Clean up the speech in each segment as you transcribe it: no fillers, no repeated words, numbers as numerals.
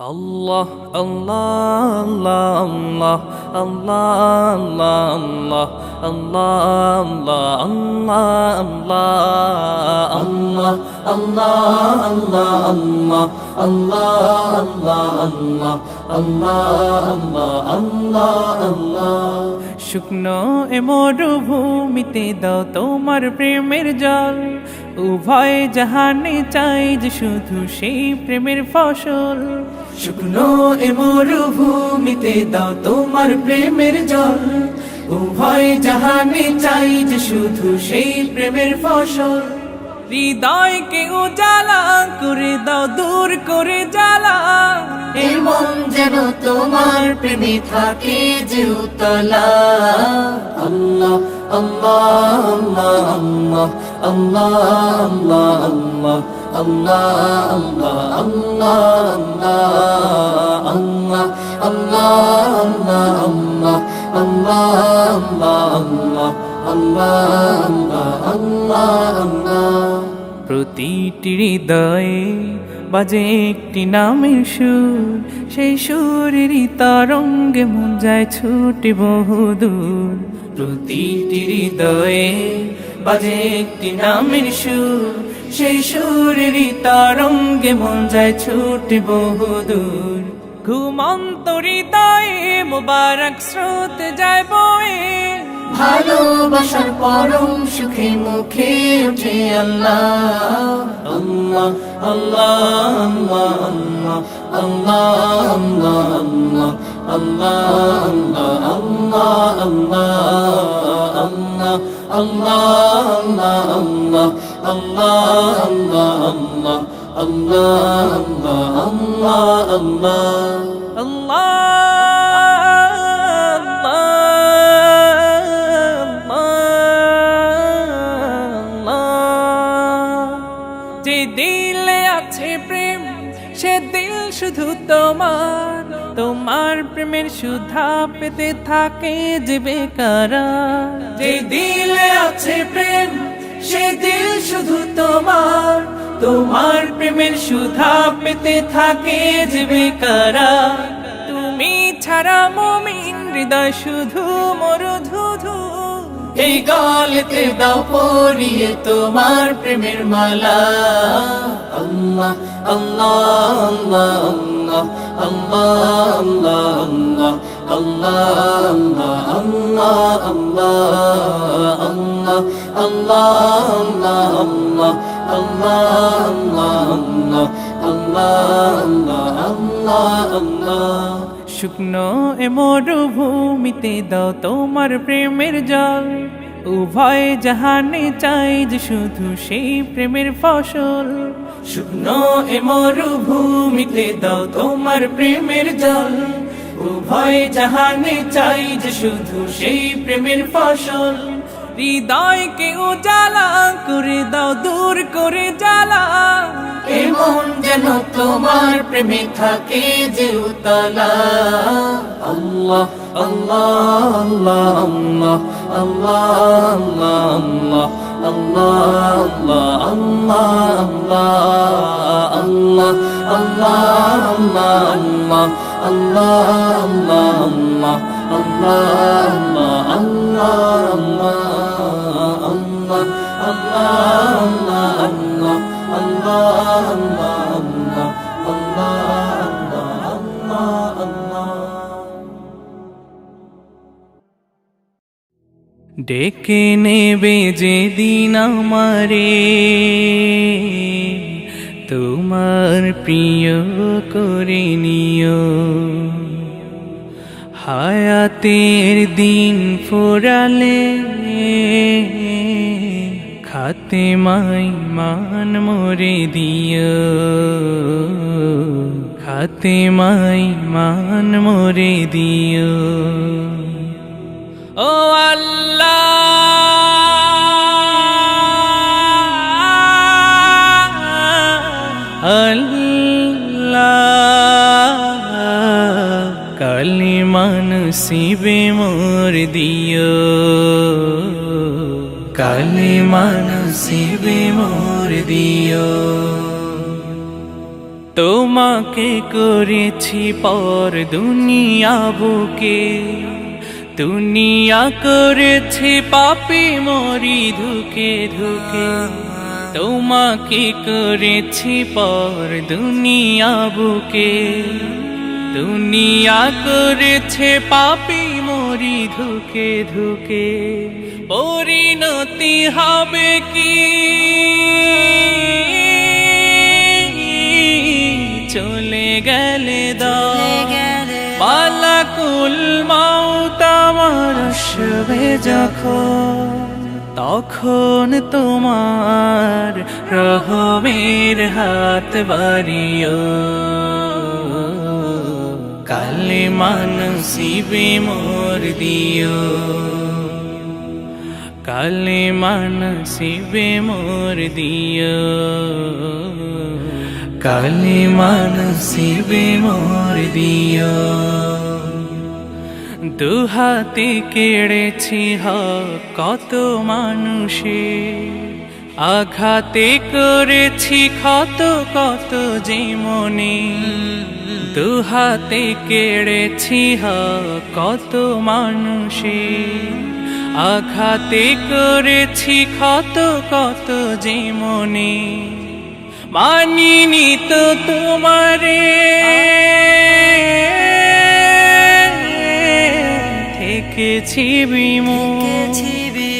আল্লাহ আল্লাহ আল্লাহ আল্লাহ আল্লাহ আল্লাহ আল্লাহ আল্লাহ আল্লাহ আল্লাহ আল্লাহ আল্লাহ আল্লাহ আল্লাহ আল্লাহ শুকনো এ মরুভূমিতে দাও তোমার প্রেমের জল উভয় জাহানে চাই যে শুধু সেই প্রেমের ফসল শুকনো এ মরুভূমিতে দাও তোমার প্রেমের জল উভয় জাহানে চাই যে শুধু সেই প্রেমের ফসল হৃদয়কে উজালা করে দাও দূর করে জ্বালা এই মন যেন তোমার প্রেমে থাকে যে উতলা আল্লাহ আল্লাহ আল্লাহ আল্লাহ আল্লাহ আল্লাহ আল্লাহ আল্লাহ প্রতিটি হৃদয়ে বাজে একটি নামের সুর সেই সুরেরই তরঙ্গে মন যায় ছুটে বহুদূর প্রতিটি হৃদয়ে বাজে একটি নামের সুর সেই সুরেরই তরঙ্গে মন যায় ছুটে বহুদূর ঘুমন্ত হৃদয়ে মোবারক স্রোত যায় বয়ে ভালোবাসার পরম সুখে মুখে উঠে আল্লাহ আল্লাহ আল্লাহ আল্লাহ আল্লাহ আল্লাহ আল্লাহ আল্লাহ যে দিলে আছে প্রেম সে দিল শুধু তোমার তোমার প্রেমের সুধা পেতে থাকে যে বেকারার যে দিলে আছে প্রেম সে দিল শুধু তোমার তোমার প্রেমের সুধা পেতে থাকে যে বেকারার তুমি ছাড়া মুমিন হৃদয় শুধু মরুধুধু এই গলেতে দাও পরিয়ে তোমার প্রেমের মালা আল্লাহ আল্লাহ আল্লাহ আল্লাহ আল্লাহ আল্লাহ আল্লাহ আল্লাহ শুকনো এ মরুভূমিতে দাও তোমার প্রেমের জল উভয় জাহানে চাই যে শুধু সেই প্রেমের ফসল শুকনো এ মরুভূমিতে দাও তোমার প্রেমের জল উভয় জাহানে চাই যে শুধু সেই প্রেমের ফসল হৃদয়কে উজালা করে দাও দূর করে জ্বালা এমন যেন তোমার প্রেমে থাকে যে উতলা আল্লাহ আল্লাহ আল্লাহ আল্লাহ আল্লাহ ডেকে নেবে যেদিন আমারে তোমার প্রিয় করে নিও হায়াতের দিন ফোরালে খাতে মাই মান মোরে দিও খাতে মাই মান মোরে দিও ও আল্লাহ আল্লাহ কালিমা নসিবে মোর দিও কালিমা নসিবে মোর দিও তোমাকে করেছি পর দুনিয়া বুকে, দুনিয়া করেছি পাপী মরি ধুকে ধুকে। তোমাকে করেছি পর দুনিয়া বুকে, দুনিয়া করেছে পাপী মরি ধুকে ধুকে। পরিণতি হবে কি চলে গেলে পালাকুল মাউত আমার আসবে যখন, তখন তোমার রহমের হাত বাড়িও। কালেমা নসিবে মোর দিও, কালেমা নসিবে মোর দিও, কালেমা নসিবে মোর দিও। দুহাতে কেড়েছি হক কত মানুষে, আঘাতে করেছি ক্ষত কত যে মনে। দুহাতে কেড়েছি হক কত মানুষে, আঘাতে করেছি ক্ষত কত যে মনে। মানিনি তো তোমারে থেকেছি বিমুখ,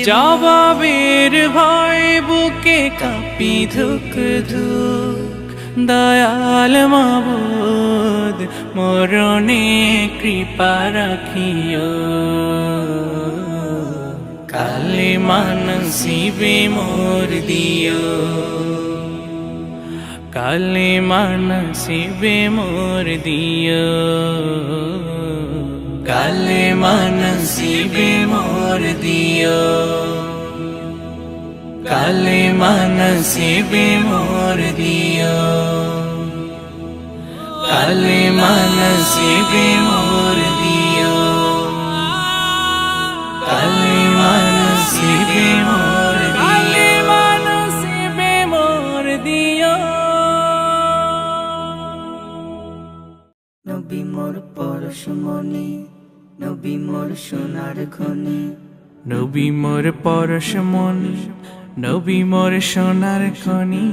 জবাবের ভয় বুকে কাঁপি ধুক ধুক। দয়াল মাবুদ মরণে কৃপা রাখিও, কালেমা নসিবে মোর দিও, কালেমা নসিবে মোর দিও, কালেমা নসিবে মোর দিও, কালেমা নসিবে মোর দিও, কালেমা নসিবে মোর দিও, কালেমা নসিবে মোর দিও, কালেমা নসিবে মোর দিও। নবী মোর পরশমণি, নবী মোর সোনার খনি, নবী মোর পরশমণি, নবী মোর সোনার খনি।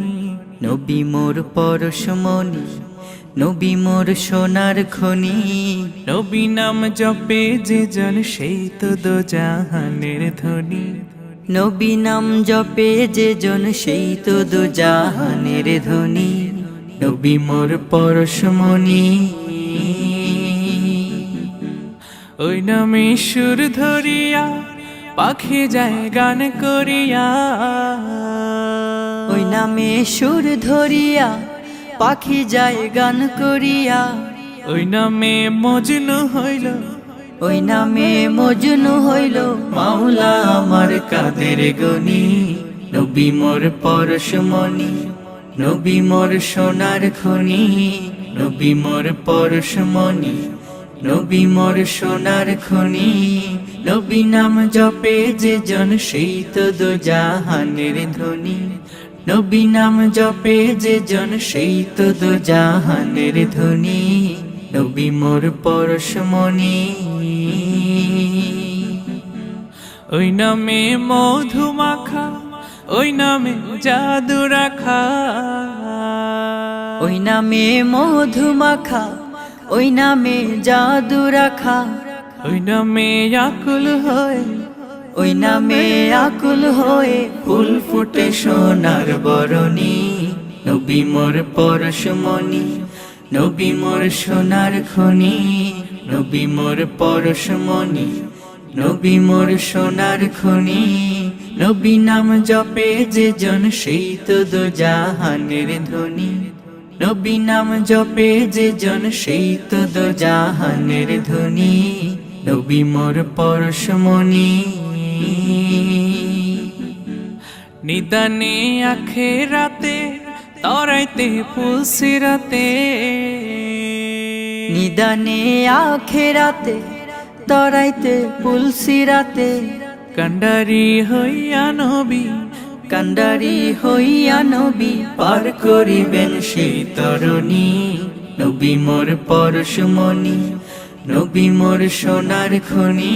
নবী মোর পরশমণি, নবী মোর সোনার খনি। নবী নাম জপে যে জন সেই তো দোজাহানের ধ্বনি, নবী নাম জপে যে জন সেই তো দোজাহানের ধ্বনি। নবী মোর পরশমণি, ওই নামে সুর ধরিয়া পাখি যায় গান করিয়া, ওই নামে সুর ধরিয়া পাখি যায় গান করিয়া। ওই নামে মজনু হইল, ওই নামে মজনু হইল মাওলা আমার কাদের গনি। নবী মোর পরশমণি, নবী মোর সোনার খনি। নবী মোর পরশমণি, নবী মোর সোনার খনি। নবী নাম জপে যে জন সেই তো দোজাহানের ধ্বনি, নবী নাম জপে যে জন সেই তো দোজাহানের ধ্বনি। নবী মোর পরশমণি, ওই নামে মধু মাখা, ওই নামে জাদু রাখা, ওই নামে মধু মাখা, ওই নামে জাদু রাখা। ওই নামে আকুল হয়ে, ওই নামে আকুল হয়ে ফুল ফুটে সোনার বরণী। নবী মোর পরশমণি, নবী মোর সোনার খনি। নবী মোর পরশমণি, নবী মোর সোনার খনি। নবী নাম জপে যে জন সেই তো দোজাহানের ধ্বনি, নবী নাম জপে যে জন সেই তো দোজাহানের ধ্বনি। নবী মোর পরশমণি, নিদানে আখেরাতে তরাইতে পুলসিরাতে, নিদানে আখেরাতে তরাইতে পুলসিরাতে। কান্ডারি হইয়া নবী কান্ডারি হইয়া নবী পার করিবেন সেই তরণী। নবী মোর পরশমণি, নবী মোর সোনার খনি,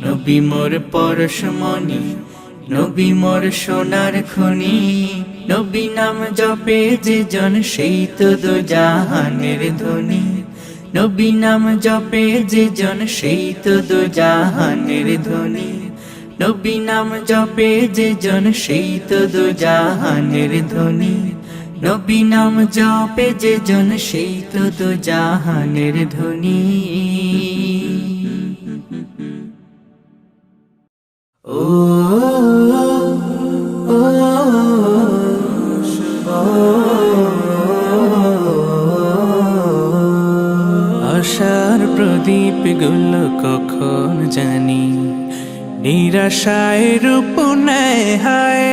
নবী মোর পরশমণি, নবী মোর সোনার খনি। নবী নাম জপে যে জন সেই তো দোজাহানের ধনী। নবী নাম জপে যে জন সেই তো দোজাহানের ধনী। নবী নাম জপে যে জন সেই তো দোজাহানের ধনী। নবী নাম জপে যে জন সেই তো দোজাহানের ধনী। ও আশার প্রদীপ গুলো কখন জানি নিরাশায় রূপ নেয় হায়।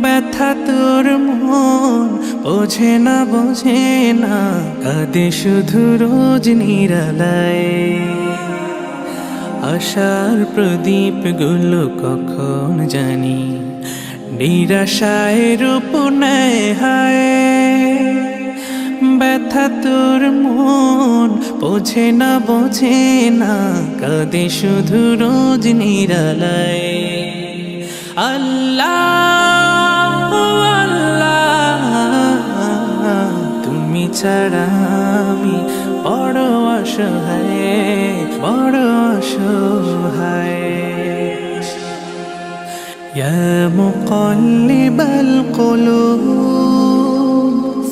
ব্যথা তোর মন বোঝে না কাঁদে শুধু রোজ নিরালায়। আশার প্রদীপ গুলো কখন জানি নিরাশায় রূপ নেয় হায়। ব্যথা তোর মন বোঝে না কাঁদে শুধু রোজ নিরালায়। আল্লাহ আল্লাহ তুমি ছাড়া আমি বড় অসহায়, বড় অসহায়। ইয়া মুকাল্লিবাল কুলুব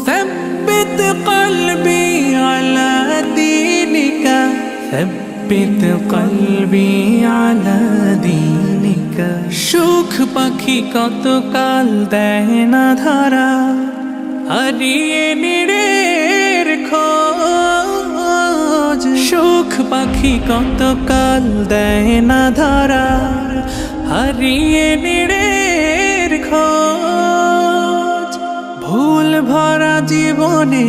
ثبت قلبي على دينك، ثبت قلبي على دينك। সুখ পাখি কত কাল দেয় না ধরা, হারিয়ে নিরের খোঁজ। সুখ পাখি কত কাল দেয় না ধরা, হারিয়ে নিরের খোঁজ। ভুল ভরা জীবনে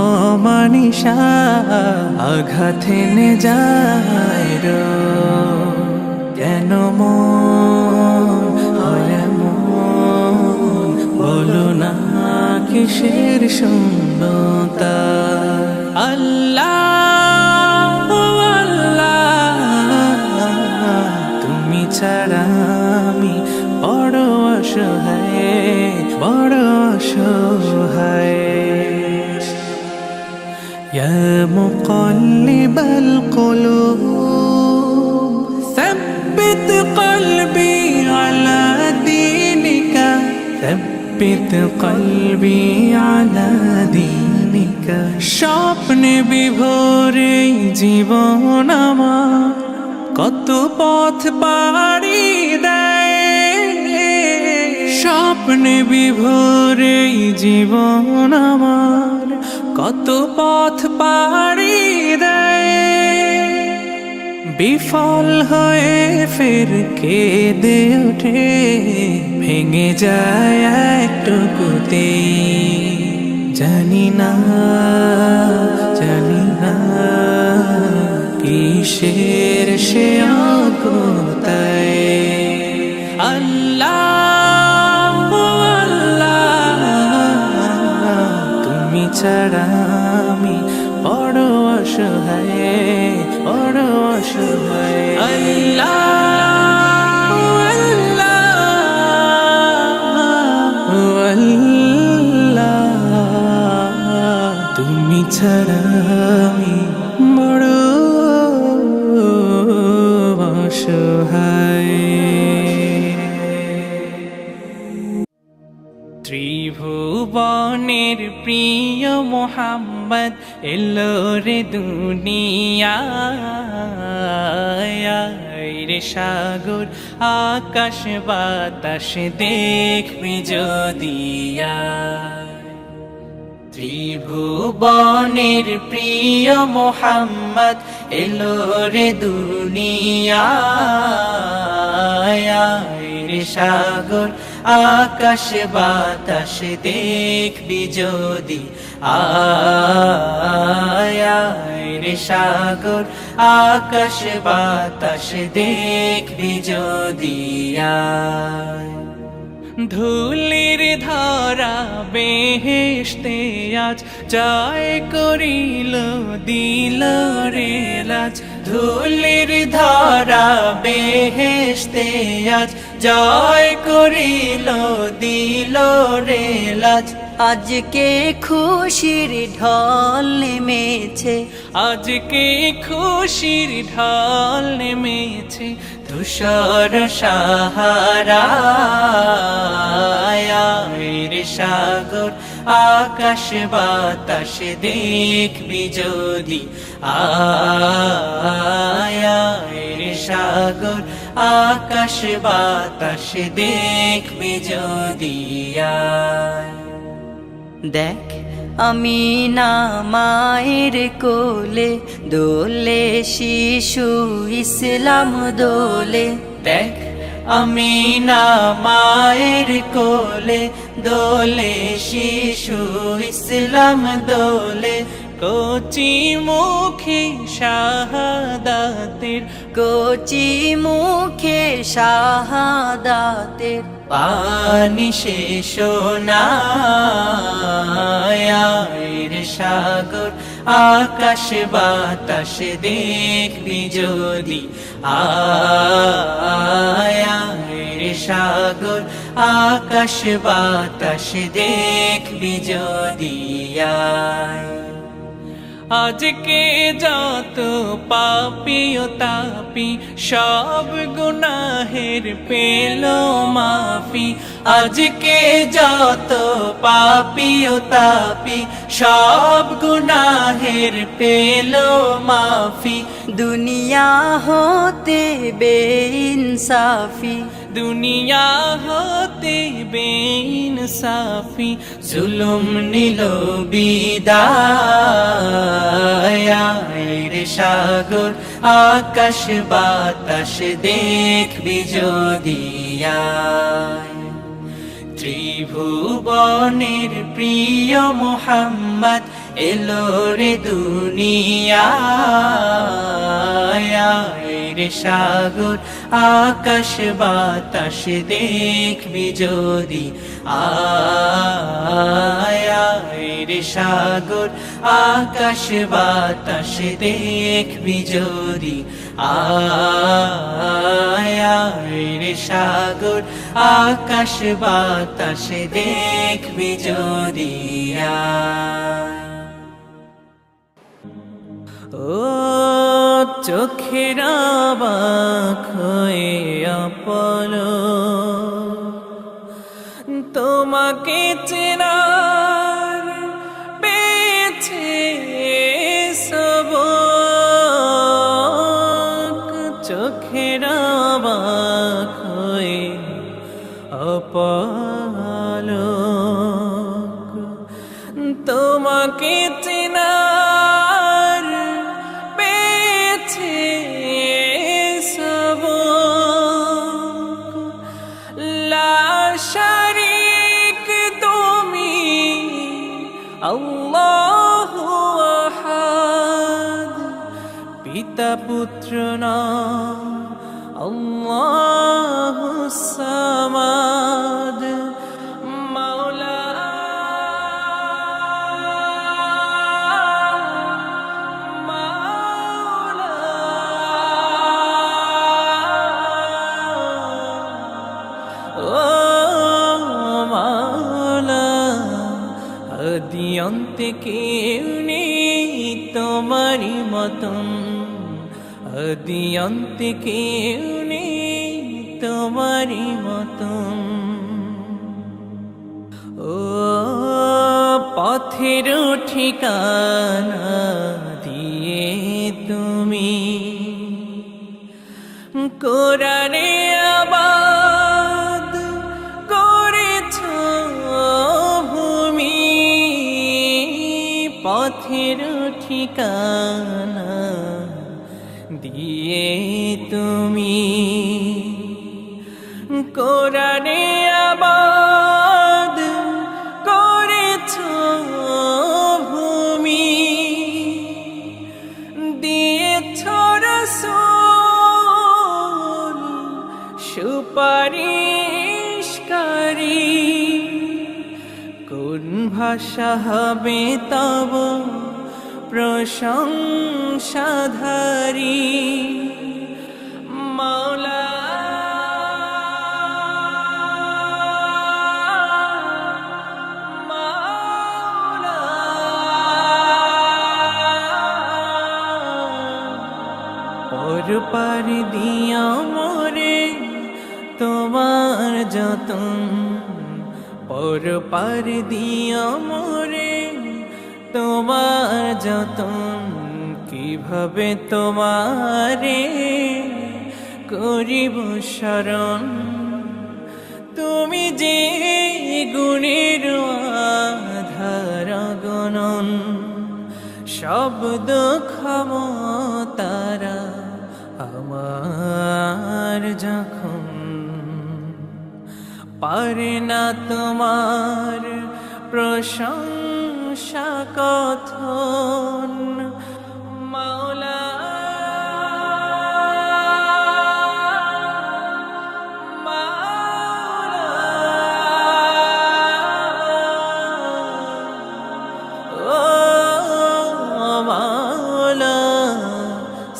অমানিসা আঘাত এনে যায় রোজ। কেন মন হয় এমন, বলো না কিসের শূন্যতা। আল্লাহ আল্লাহ তুমি ছাড়া আমি বড় অসহায়, বড় অসহায়। ইয়া মুকাল্লিবাল কুলুব ثبت قلبي على دينك، ثبت قلبي على دينك। স্বপ্নে বিভোরে জীবন আমার কত পথ পাড়ি দেয়। স্বপ্নে বিভোরে জীবন আমার কত পথ পাড়ি দেয়। বিফল হয়ে ফের কেঁদে ওঠে, ভেঙে যায় একটুকুতে। জানি না কিসের সে অগোতায়। আল্লাহ আল্লাহ তুমি ছাড়া আমি বড় অসহায়, বড় অসহায়। আল্লাহ আল্লাহ তুমি ছাড়া আমি বড় অসহায়। ত্রিভুবনের প্রিয় মোহাম্মদ এলো রে দুনিয়ায়। রে সাগর আকাশ বাতাস দেখবি যদি ত্রিভুবনের প্রিয় মোহাম্মদ এলো রে দুনিয়ায়। রে সাগর আকাশ বাতাস দেখবি যদি রে সাগর আকাশ বাতাস দেখবি যদি ধুলির ধরা বেহেশতে আজ জয় করিল দিল রে লাজ। ধুলির ধরা বেহেশতে আজ জয় করিল দিল রে লাজ। আজকে খুশির ঢল নেমেছে, আজকে খুশির ঢল নেমেছে, ধূসর সাহারায় সাগর আকাশ বাতাস দেখবি যদি, আয় সাগর আকাশ বাতাস দেখবি যদি। দেখ আমি না মায়ের কোলে দোলে শিশু ইসলাম দোলে। দেখ আমি না মায়ের কোলে দোলে শিশু ইসলাম দোলে। কচি মুখে শাহাদাতের, কচি মুখে শাহাদাতের পানি শেষ না, সাগর আকাশ বাতাস দেখবি যদি, আয় সাগর আকাশ বাতাস দেখবি যদি। আজকে যত পাপী ও তাপী সব গুনাহের পেল মাফি। আজকে যত পাপী ও তাপী সব গুনাহের পেল মাফি। দুনিয়া হতে বেইনসাফি, দুনিয়া হতে বেইনসাফি, জুলুম নিল বিদায়। সাগর আকাশ বাতাস দেখবি যদি, ত্রিভুবনের প্রিয় মুহাম্মদ এলো রে দুনিয়ায়। সাগর আকাশ বাতাস দেখবি যদি, আয় সাগর আকাশ বাতাস দেখবি যদি, আয় সাগর আকাশ বাতাস দেখবি যদি। ও চোখের অবাক হয়ে আপলো তোমাকে চেনার পেয়েছে সবক। চোখের অবাক হয়ে আপলো তোমাকে চেনার পেয়েছে সবক। লা শারীক তুমি আল্লাহু আহাদ, পিতা পুত্র না আল্লাহুস সামাদ। মাওলা আদিয়ন্তে কেউ নেই তোমারি মতন, আদিয়ন্তে কেউ নেই তোমারি মতন। ও পথের ঠিকানা দিয়ে তুমি কোরআনে আবাদ করেছ ভূমি। পথের ঠিকানা দিয়ে তুমি কোরআনে আবাদ করেছ ভূমি। দিয়েছ রাসূল সুপারিশকারী, ভাষা হবে তব প্রশংসাধারী মাওলা মাওলা পর পারি দিয়া মোরে তোমার যতন পর পার দিয়া মোরে তোমার যতন কিভাবে তোমারে করিব শরণ তুমি যে গুণের আধার গণন শব্দ ক্ষমতারা আমার যখন পারে না তোমার প্রশংসা কথন মাওলা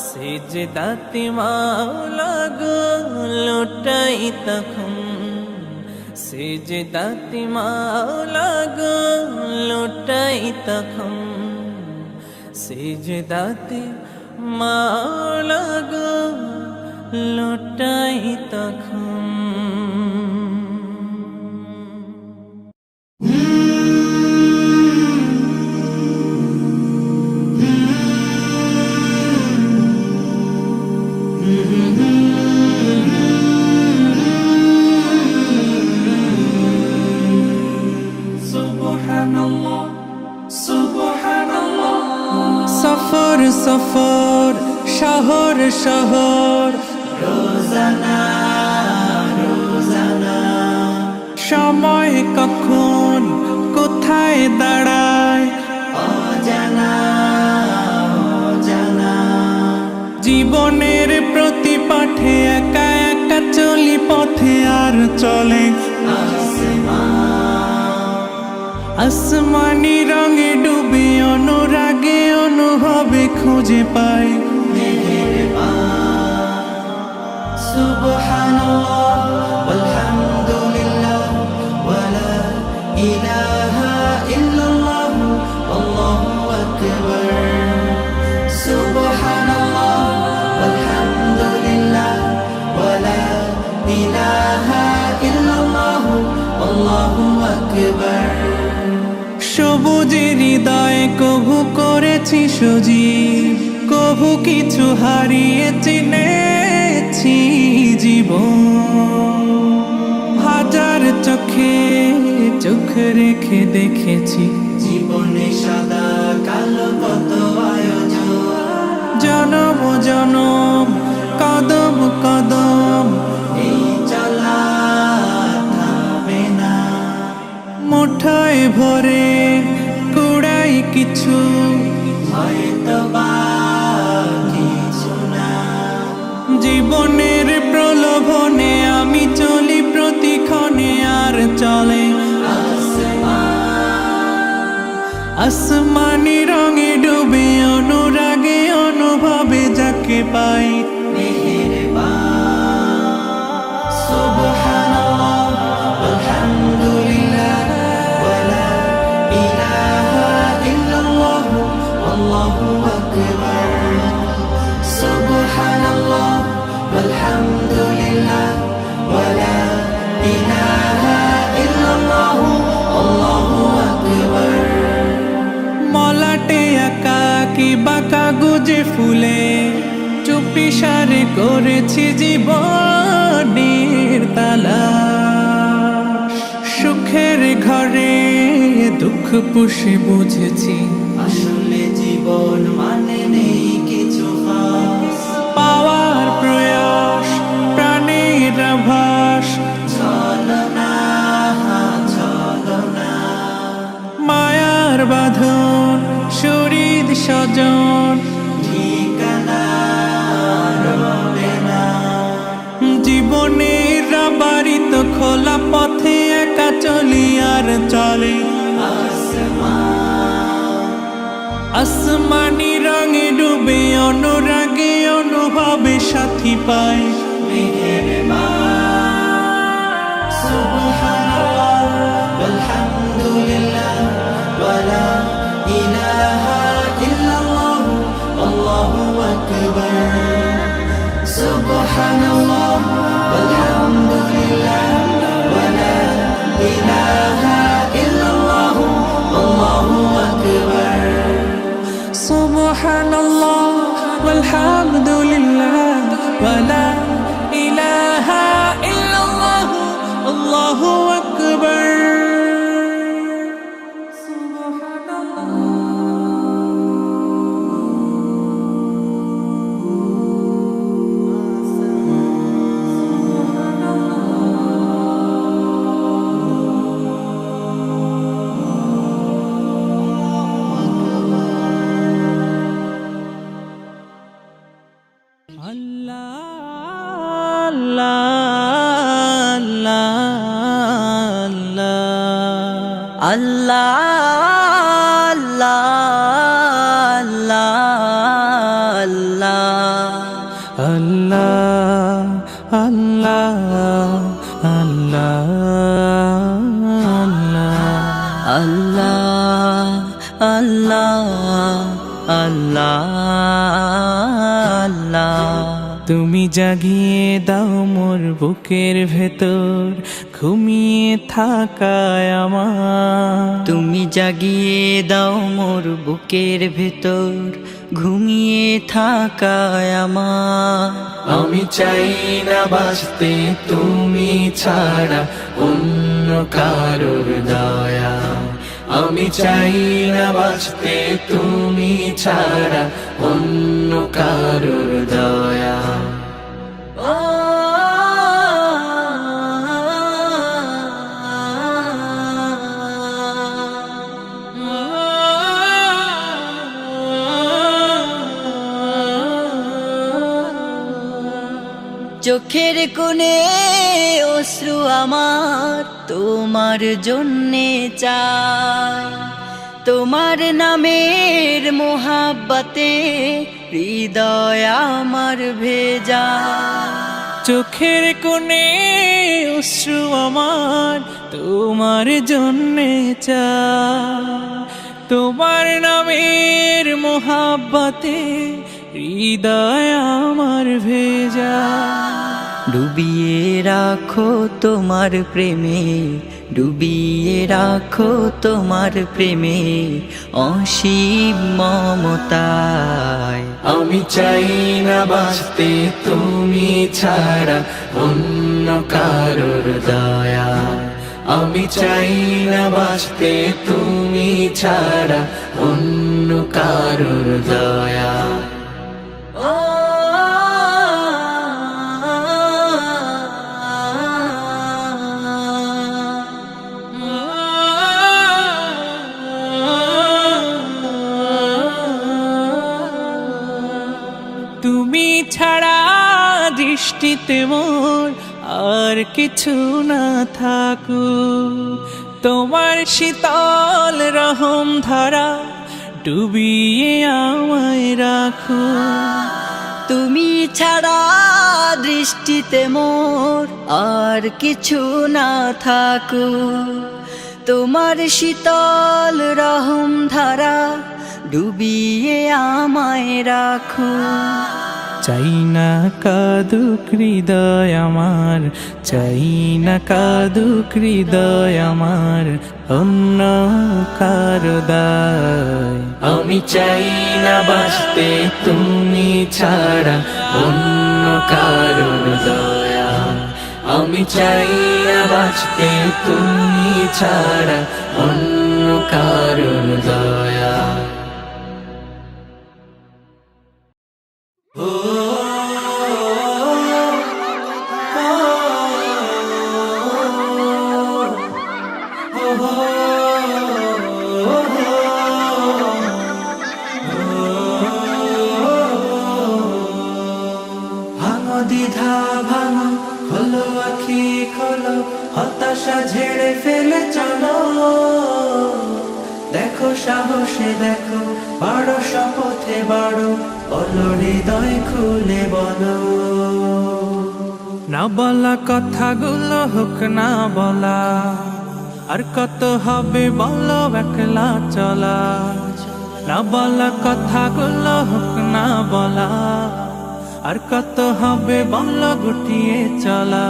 সিজদাতে মাওলা গো লুটাই তখন সিজদাতে মাওলা গো লুটাই তখন সিজদাতে মাওলা গো লুটাই তখন সফর সফর শহর শহর রোজানা রোজানা সময় কখন কোথায় দাঁড়ায় অজানা অজানা জীবনের প্রতি পাঠে একা একা চলি পথে আর চলে আসমানি রঙে ডুবে অনুরাগে অনুভবে খুঁজে পাই সুবহানাল্লাহ ওয়ালহামদুলিল্লাহ ওয়ালা ইলাহা ইল্লাল্লাহ আল্লাহু আকবার সুবহানাল্লাহ ওয়ালহামদুলিল্লাহ ওয়ালা ইলাহা ইল্লাল্লাহ আল্লাহু আকবার সবুজের হৃদয়ে কভু করেছি সজীব কভু কিছু হারিয়ে চিনেছি জীবন হাজার চোখে চোখ রেখে দেখেছি জীবনে সাদা কালো কত আয়োজন জনম জনম কদম কদম এই চলা থামে না মুঠোয় ভরে কুড়াই কিছু হয়তো বা কিছু না জীবনের প্রলোভনে আমি চলি প্রতিক্ষণে আর চলে আসমানি রঙে ডুবে অনুরাগে অনুভবে যাকে পাই সুবহানাল্লাহ ওয়ালহামদুলিল্লাহ ওয়ালা ইলাহা ইল্লাল্লাহ আল্লাহু আকবার সুবহানাল্লাহ ওয়ালহামদুলিল্লাহ ওয়ালা ইলাহা ইল্লাল্লাহ আল্লাহু আকবার মলাটে একাকি বাঁকা গুজে ফুলে চুপি সারে করেছি জীবনের তালা সুখের ঘরে দুঃখ পুষে বুঝেছি আসলে জীবন মানে নেই কিছু খাস পাওয়ার প্রয়াস প্রাণের আভাস ছলনা মায়ার বাঁধন শরীর স্বজন ঠিকানা রবে না জীবনের বাড়িতে খোলা পথে একা চলি আর চলে আসমান আসমানি রঙে ডুবে অনুরাগে অনুভবে সাথী পায় সুবহানাল্লাহ ওয়ালহামদুলিল্লাহ ওয়ালা ইলাহা ইল্লাল্লাহ আল্লাহু আকবার সুবহানাল্লাহ ওয়ালহামদুলিল্লাহ ওয়ালা ইলাহা ইল্লাল্লাহ আল্লাহু আকবার সুবহানাল্লাহ ওয়ালহামদুলিল্লাহ ওয়ালা ইলাহা ইল্লাল্লাহ আল্লাহু আকবার আল্লাহ তুমি জাগিয়ে দাও মোর বুকের ভেতর ঘুমিয়ে থাকায় আমার তুমি জাগিয়ে দাও মোর বুকের ভেতর ঘুমিয়ে থাকায় আমার আমি চাই না বাঁচতে তুমি ছাড়া অন্য কারোর দয়া আমি চাই না বাঁচতে তুমি ছাড়া অন্য কারোর দয়া চোখের কোণে অশ্রু আমার তোমার জন্যে চাই তোমার নামের মোহাব্বতে হৃদয় আমার ভেজা চোখের কোণে অশ্রু আমার তোমার জন্যে চাই তোমার নামের মোহাব্বতে হৃদয় আমার ভেজা ডুবিয়ে রাখো তোমার প্রেমে ডুবিয়ে রাখো তোমার প্রেমে অসীম মমতায় আমি চাই না বাঁচতে তুমি ছাড়া অন্য কারোর দয়া আমি চাই না বাঁচতে তুমি ছাড়া অন্য কারোর দয়া তুমি ছাড়া দৃষ্টিতে মোর আর কিছু না থাকু তোমার শীতল রহম ধারা ডুবিয়ে আমায় রাখো তুমি ছাড়া দৃষ্টিতে মোর আর কিছু না থাকু তোমার শীতল রহম ধারা ডুবিয়ে আমায় রাখো চাই না কাদুক হৃদয় আমার চাই না কাদুক হৃদয় আমার অন্য কারো দায় আমি চাই না বাঁচতে তুমি ছাড়া অন্য কারোর দয়া আমি চাই না বাঁচতে তুমি ছাড়া অন্য কারোর দয়া ভাঙো দ্বিধা ভাঙো খোলো আখি খোলো হতাশা ঝেড়ে ফেলে চলো দেখো সাহসে দেখো, বড় শপথে বড়, বলো হৃদয় খুলে বলো। না বলা কথাগুলো হোক না বলা, আর কত হবে বলো একলা চলা। না বলা কথাগুলো হোক না বলা, আর কত হবে বলো গুটিয়ে চলা।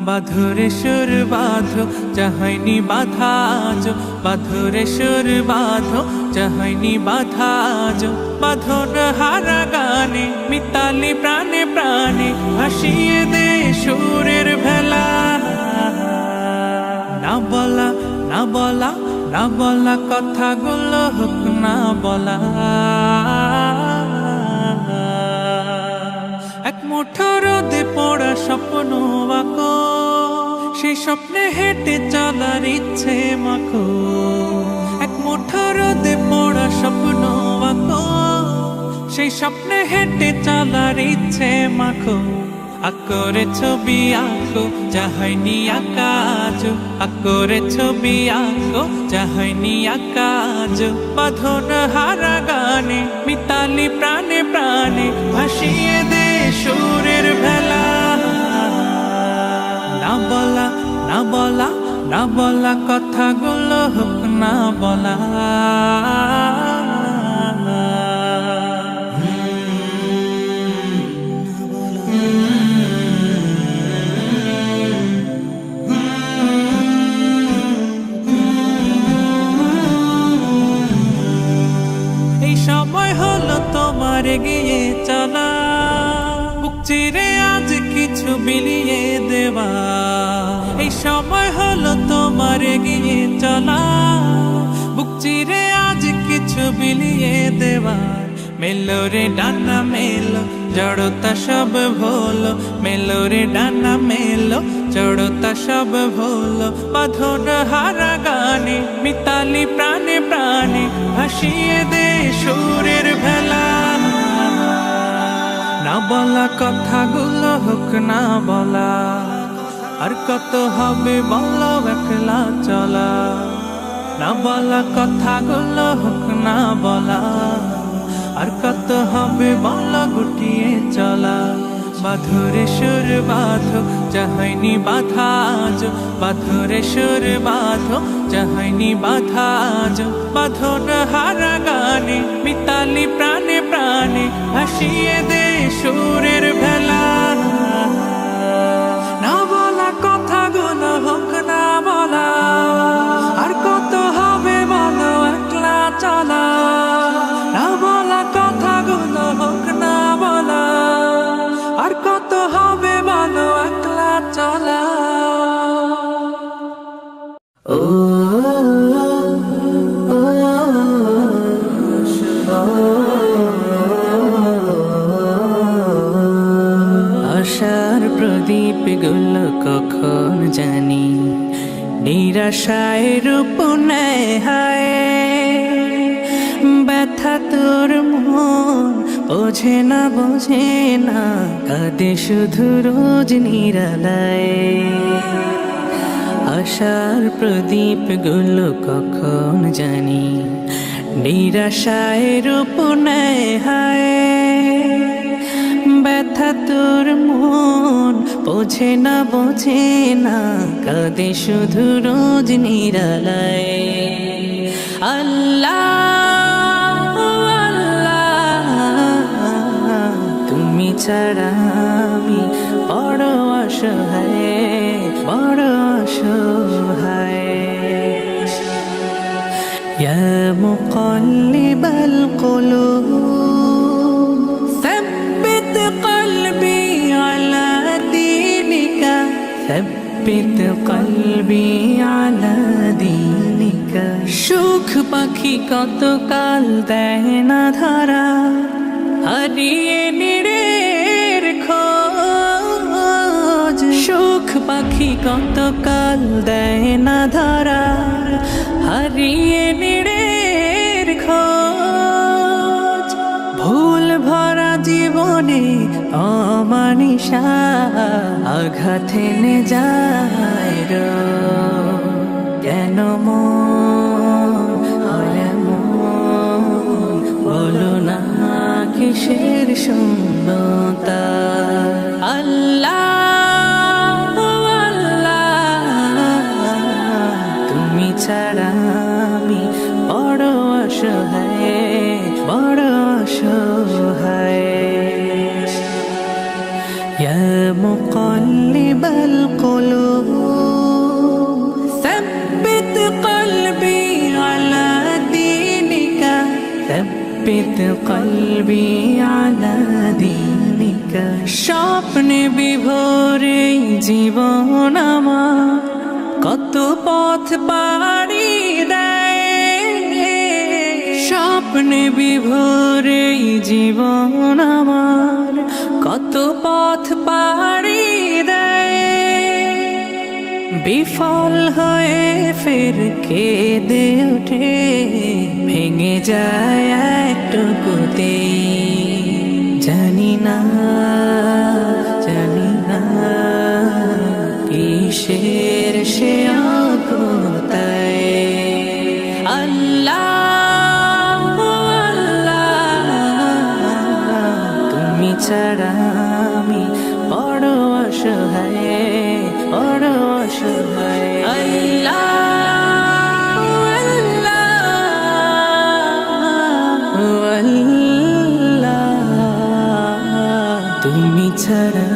বাঁধরে সুর বাঁধো চাহনি বাধা আজ, বাঁধরে সুর বাঁধো চাহনি বাধা আজ। বাঁধন হারা গানে মিতালি প্রাণে প্রাণে, ভাসিয়ে দে সুরের ভেলা। না বলা না বলা না বলা কথাগুলো হোক না বলা। এক মুঠো রোদে পড়া স্বপ্ন আঁকো, সেই স্বপ্নে হেঁটে চলার ইচ্ছে মাখো। এক মুঠো রোদে পড়া স্বপ্ন আঁকো, সেই স্বপ্নে হেঁটে চলার ইচ্ছে মাখো। আকরে ছবি আঁকো যা হয়নি আঁকা আজ, আকরে ছবি আঁকো যা হয়নি আঁকা আজ। বাঁধন হারা গানে মিতালি প্রাণে প্রাণে, ভাসিয়ে দে সুরের ভেলা। না বলা না বলা না বলা কথাগুলো হোক না বলা। এই সময় হলো তোমার এগিয়ে চলা, বুক চিরে আজ কিছু বিলিয়ে দেওয়া। এই সময় হলো তোমার এগিয়ে চলা, বুক চিরে আজ কিছু বিলিয়ে দেওয়া। মেলো রে ডানা মেলো জড়তা সব ভোলো, মেলো রে ডানা মেলো জড়তা সব ভোলো। বাঁধন হারা গানে মিতালি প্রাণে প্রাণে, ভাসিয়ে দে সুরের ভেলা। না বলা কথাগুলো হোক না বলা, আর কত হবে বলো একলা চলা। না বলা কথাগুলো হোক না বলা, আর কত হবে বলো গুটিয়ে চলা। বাঁধরে সুর বাঁধো যা হয়নি বাধা আজ, বাঁধরে সুর বাঁধো যা হয়নি বাধা আজ। বাঁধন হারা গানে মিতালি প্রাণে প্রাণে, ভাসিয়ে দে সুরের ভেলা। না বলা কথাগুলো হোক না বলা, আর কত হবে বলো একলা চলা। না বলা কথাগুলো হোক না বলা, আর কত হবে বলো একলা চলা। ও আশার প্রদীপ গুলো কখন জানি নিরাশায় রূপ নেয় হায়। ব্যথা তোর মন বোঝে না, কাঁদে শুধু রোজ নিরালায়। আশার প্রদীপ গুলো কখন জানি নিরাশায় রূপ নেয় হায়। ব্যথা তোর মন বোঝে না, কাঁদে শুধু রোজ নিরালায়। আল্লাহ আল্লাহ তুমি ছাড়া আমি বড় অসহায়, বড় অসহায়। ইয়া মুকাল্লিবাল কুলুব ثبت قلبي على دينك, ثبت قلبي على دينك। সুখ পাখি কতকাল দেয় না ধরা, হারিয়ে নিরের খোঁজ। সুখ পাখি কতকাল দেয় না ধরা, হারিয়ে নিরের খোঁজ। ভুল ভরা জীবনে অমানিসা আঘাত এনে যায় রোজ। কেন মন হয় এমন কিসের শূন্যতা আল্লাহ আল্লাহ তুমি ছাড়া আমি বড় অসহায় বড় অসহায় ইয়া মুকাল্লিবাল কুলুব ثبت قلبي على دينك ثبت قلبي على دينك স্বপ্নে বিভোরে জীবন আমার কত পথ পাড়ি দেয় স্বপ্নে বিভোরে জীবন আমার কত পথ পাড়ি দেয় বিফল হয়ে ফের কেঁদে ওঠে ভেঙে যায় একটুকুতে জানি না কিসের সে আকুতায় আল্লাহ আল্লাহ তুমি ছাড়া আমি বড় অসহায় বড় অসহায় আল্লাহ আল্লাহ আল্লাহ তুমি ছাড়া